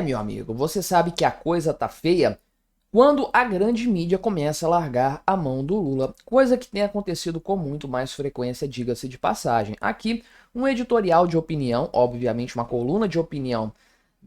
meu amigo, você sabe que a coisa tá feia quando a grande mídia começa a largar a mão do Lula, coisa que tem acontecido com muito mais frequência, diga-se de passagem. Aqui, um editorial de opinião, obviamente uma coluna de opinião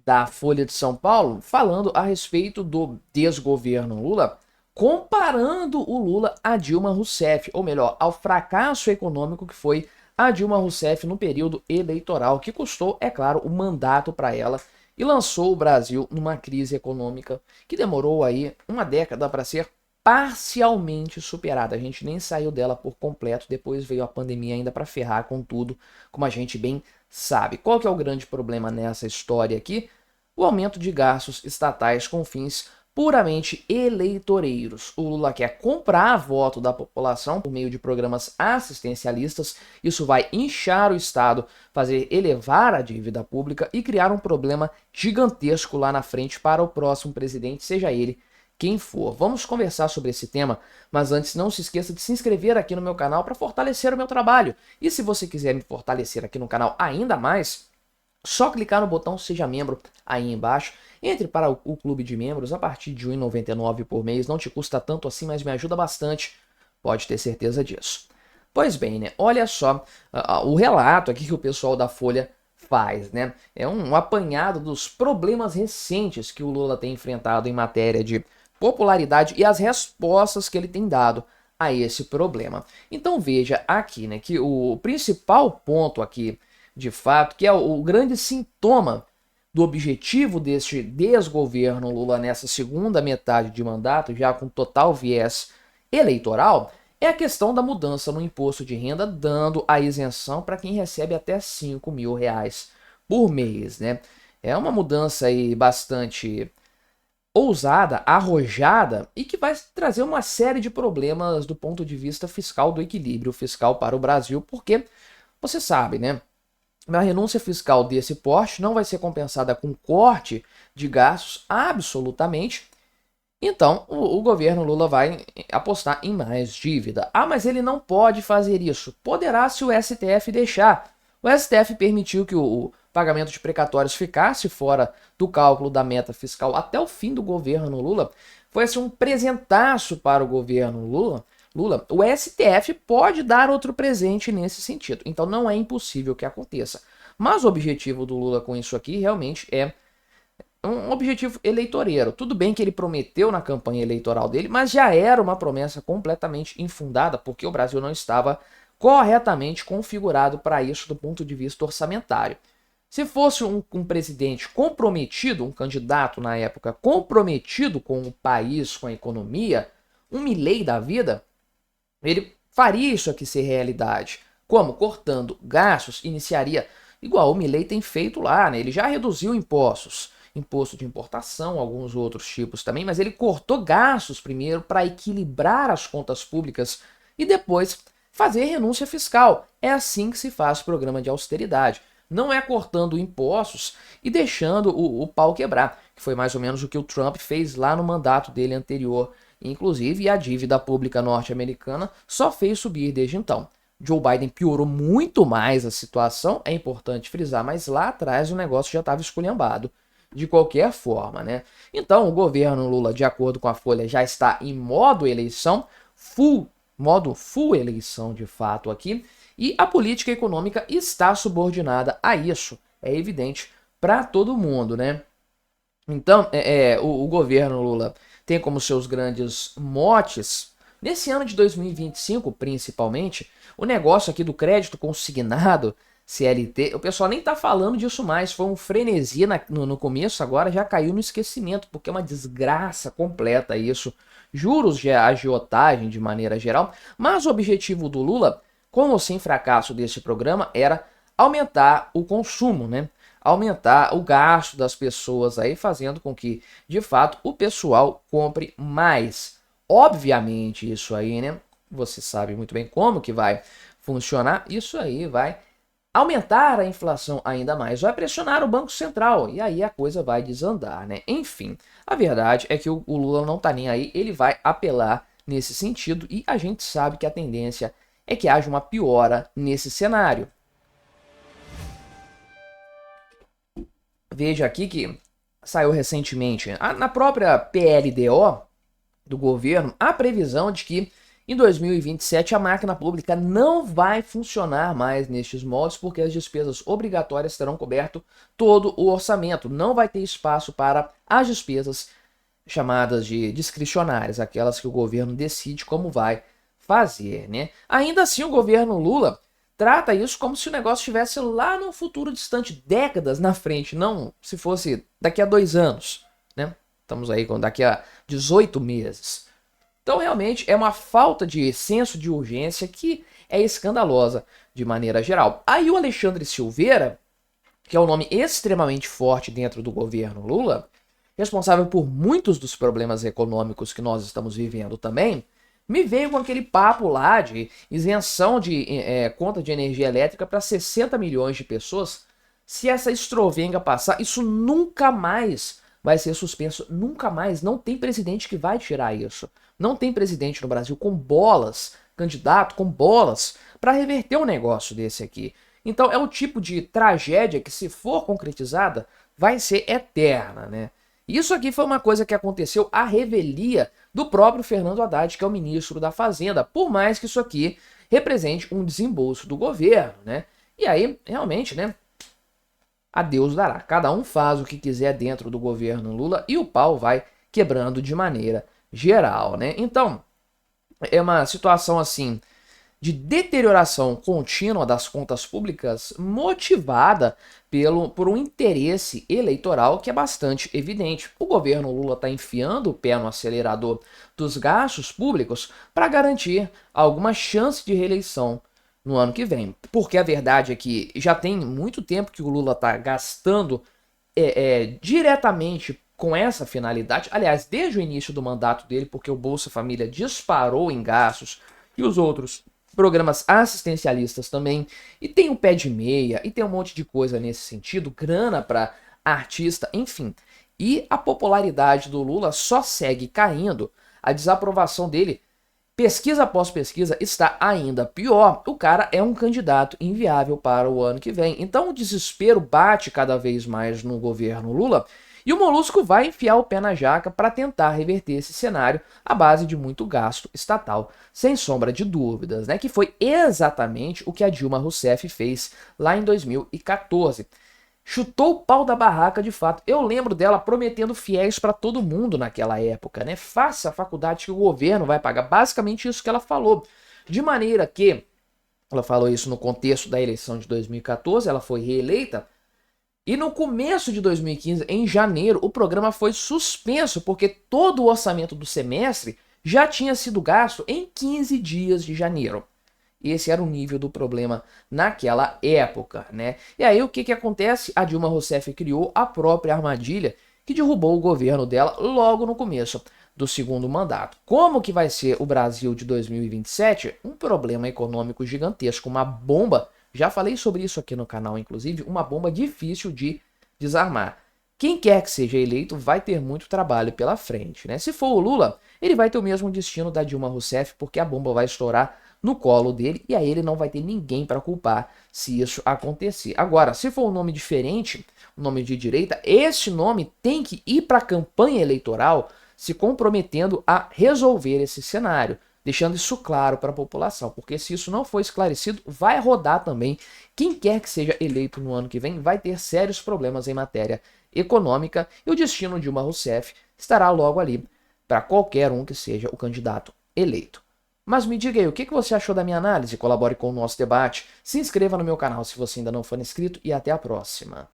da Folha de São Paulo, falando a respeito do desgoverno Lula, comparando o Lula a Dilma Rousseff, ou melhor, ao fracasso econômico que foi a Dilma Rousseff no período eleitoral, que custou, é claro, o mandato para ela e lançou o Brasil numa crise econômica que demorou aí uma década para ser parcialmente superada. A gente nem saiu dela por completo, depois veio a pandemia ainda para ferrar com tudo, como a gente bem sabe. Qual que é o grande problema nessa história aqui? O aumento de gastos estatais com fins puramente eleitoreiros. O Lula quer comprar voto da população por meio de programas assistencialistas. Isso vai inchar o Estado, fazer elevar a dívida pública e criar um problema gigantesco lá na frente para o próximo presidente, seja ele quem for. Vamos conversar sobre esse tema, mas antes não se esqueça de se inscrever aqui no meu canal para fortalecer o meu trabalho. E se você quiser me fortalecer aqui no canal ainda mais, só clicar no botão Seja Membro aí embaixo. Entre para o clube de membros a partir de R$ 1,99 por mês. Não te custa tanto assim, mas me ajuda bastante. Pode ter certeza disso. Pois bem, né? Olha só o relato aqui que o pessoal da Folha faz, né? É um apanhado dos problemas recentes que o Lula tem enfrentado em matéria de popularidade e as respostas que ele tem dado a esse problema. Então veja aqui, né, que o principal ponto aqui, de fato, que é o grande sintoma do objetivo deste desgoverno Lula nessa segunda metade de mandato, já com total viés eleitoral, é a questão da mudança no imposto de renda, dando a isenção para quem recebe até R$ 5.000 por mês, né? É uma mudança aí bastante ousada, arrojada e que vai trazer uma série de problemas do ponto de vista fiscal, do equilíbrio fiscal para o Brasil, porque você sabe, né? A renúncia fiscal desse porte não vai ser compensada com corte de gastos absolutamente. Então, o governo Lula vai apostar em mais dívida. Ah, mas ele não pode fazer isso. Poderá se o STF deixar. O STF permitiu que o pagamento de precatórios ficasse fora do cálculo da meta fiscal até o fim do governo Lula. Foi assim um presentaço para o governo Lula. O STF pode dar outro presente nesse sentido. Então não é impossível que aconteça. Mas o objetivo do Lula com isso aqui realmente é um objetivo eleitoreiro. Tudo bem que ele prometeu na campanha eleitoral dele, mas já era uma promessa completamente infundada, porque o Brasil não estava corretamente configurado para isso do ponto de vista orçamentário. Se fosse um presidente comprometido, um candidato na época comprometido com o país, com a economia, um Milei da vida, ele faria isso aqui ser realidade. Como? Cortando gastos, iniciaria, igual o Milei tem feito lá, né? Ele já reduziu impostos, imposto de importação, alguns outros tipos também, mas ele cortou gastos primeiro para equilibrar as contas públicas e depois fazer renúncia fiscal. É assim que se faz programa de austeridade. Não é cortando impostos e deixando o pau quebrar, que foi mais ou menos o que o Trump fez lá no mandato dele anterior. Inclusive, a dívida pública norte-americana só fez subir desde então. Joe Biden piorou muito mais a situação, é importante frisar, mas lá atrás o negócio já estava esculhambado. De qualquer forma, né? Então, o governo Lula, de acordo com a Folha, já está em modo eleição, modo full eleição de fato aqui, e a política econômica está subordinada a isso. É evidente para todo mundo, né? Então, o governo Lula tem como seus grandes motes, nesse ano de 2025 principalmente, o negócio aqui do crédito consignado, CLT, o pessoal nem tá falando disso mais, foi um frenesi no começo, agora já caiu no esquecimento, porque é uma desgraça completa isso, juros de agiotagem de maneira geral, mas o objetivo do Lula, com ou sem fracasso desse programa, era aumentar o consumo, né? Aumentar o gasto das pessoas aí, fazendo com que, de fato, o pessoal compre mais. Obviamente, isso aí, né? Você sabe muito bem como que vai funcionar. Isso aí vai aumentar a inflação ainda mais, vai pressionar o Banco Central e aí a coisa vai desandar, né? Enfim, a verdade é que o Lula não tá nem aí, ele vai apelar nesse sentido e a gente sabe que a tendência é que haja uma piora nesse cenário. Veja aqui que saiu recentemente, na própria PLDO do governo, a previsão de que em 2027 a máquina pública não vai funcionar mais nestes moldes, porque as despesas obrigatórias terão coberto todo o orçamento. Não vai ter espaço para as despesas chamadas de discricionárias, aquelas que o governo decide como vai fazer, né? Ainda assim, o governo Lula trata isso como se o negócio estivesse lá no futuro distante, décadas na frente, não se fosse daqui a 2 anos, né? Estamos aí daqui a 18 meses. Então, realmente, é uma falta de senso de urgência que é escandalosa de maneira geral. Aí o Alexandre Silveira, que é um nome extremamente forte dentro do governo Lula, responsável por muitos dos problemas econômicos que nós estamos vivendo também, me veio com aquele papo lá de isenção de conta de energia elétrica para 60 milhões de pessoas. Se essa estrovenga passar, isso nunca mais vai ser suspenso, nunca mais. Não tem presidente que vai tirar isso. Não tem presidente no Brasil com bolas, candidato com bolas, para reverter um negócio desse aqui. Então é um tipo de tragédia que, se for concretizada, vai ser eterna, né? Isso aqui foi uma coisa que aconteceu à revelia do próprio Fernando Haddad, que é o ministro da Fazenda, por mais que isso aqui represente um desembolso do governo, né? E aí, realmente, né? A Deus dará. Cada um faz o que quiser dentro do governo Lula e o pau vai quebrando de maneira geral, né? Então, é uma situação assim de deterioração contínua das contas públicas motivada por um interesse eleitoral que é bastante evidente. O governo Lula está enfiando o pé no acelerador dos gastos públicos para garantir alguma chance de reeleição no ano que vem. Porque a verdade é que já tem muito tempo que o Lula está gastando diretamente com essa finalidade. Aliás, desde o início do mandato dele, porque o Bolsa Família disparou em gastos e os outros programas assistencialistas também, e tem o pé de meia, e tem um monte de coisa nesse sentido, grana para artista, enfim. E a popularidade do Lula só segue caindo, a desaprovação dele, pesquisa após pesquisa, está ainda pior. O cara é um candidato inviável para o ano que vem. Então o desespero bate cada vez mais no governo Lula, e o Molusco vai enfiar o pé na jaca para tentar reverter esse cenário à base de muito gasto estatal, sem sombra de dúvidas, né? Que foi exatamente o que a Dilma Rousseff fez lá em 2014. Chutou o pau da barraca de fato. Eu lembro dela prometendo fiéis para todo mundo naquela época, né? Faça a faculdade que o governo vai pagar. Basicamente isso que ela falou. De maneira que, ela falou isso no contexto da eleição de 2014, ela foi reeleita. E no começo de 2015, em janeiro, o programa foi suspenso porque todo o orçamento do semestre já tinha sido gasto em 15 dias de janeiro. Esse era o nível do problema naquela época, né? E aí o que acontece? A Dilma Rousseff criou a própria armadilha que derrubou o governo dela logo no começo do segundo mandato. Como que vai ser o Brasil de 2027? Um problema econômico gigantesco, uma bomba. Já falei sobre isso aqui no canal, inclusive, uma bomba difícil de desarmar. Quem quer que seja eleito vai ter muito trabalho pela frente, né? Se for o Lula, ele vai ter o mesmo destino da Dilma Rousseff, porque a bomba vai estourar no colo dele e aí ele não vai ter ninguém para culpar se isso acontecer. Agora, se for um nome diferente, um nome de direita, esse nome tem que ir para a campanha eleitoral se comprometendo a resolver esse cenário, deixando isso claro para a população, porque se isso não for esclarecido, vai rodar também. Quem quer que seja eleito no ano que vem vai ter sérios problemas em matéria econômica e o destino de Dilma Rousseff estará logo ali para qualquer um que seja o candidato eleito. Mas me diga aí, o que você achou da minha análise? Colabore com o nosso debate, se inscreva no meu canal se você ainda não for inscrito e até a próxima.